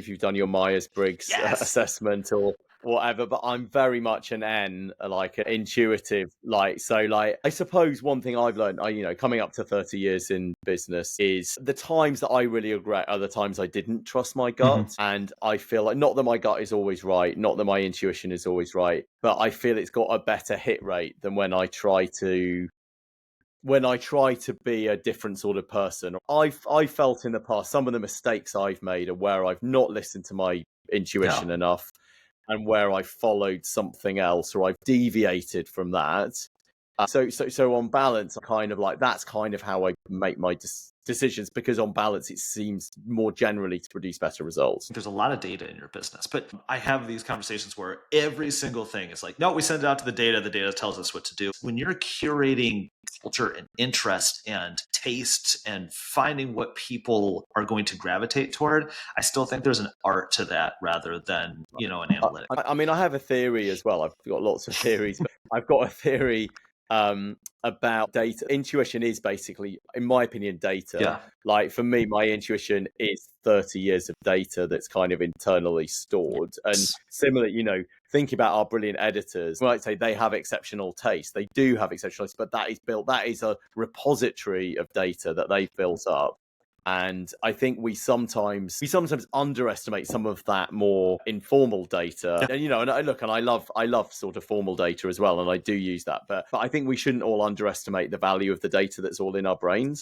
you've done your Myers-Briggs assessment or whatever, but I'm very much an N, like an intuitive, like, so like, I suppose one thing I've learned, coming up to 30 years in business, is the times that I really regret are the times I didn't trust my gut. And I feel like, not that my gut is always right, not that my intuition is always right, but I feel it's got a better hit rate than when I try to be a different sort of person. I felt in the past, some of the mistakes I've made are where I've not listened to my intuition enough, and where I followed something else, or I've deviated from that. So on balance, I kind of like, that's kind of how I make my decisions, because on balance, it seems more generally to produce better results. There's a lot of data in your business, but I have these conversations where every single thing is like, no, we send it out to the data tells us what to do. When you're curating culture and interest and taste and finding what people are going to gravitate toward, I still think there's an art to that rather than, an analytic. I mean, I have a theory as well. I've got lots of theories, but I've got a theory about data. Intuition is basically, in my opinion, data. Like, for me, my intuition is 30 years of data that's kind of internally stored. And similar, think about our brilliant editors. We might say they have exceptional taste. They do have exceptional taste, but that is a repository of data that they've built up. And I think we sometimes underestimate some of that more informal data. And, and I love sort of formal data as well, and I do use that. But I think we shouldn't all underestimate the value of the data that's all in our brains.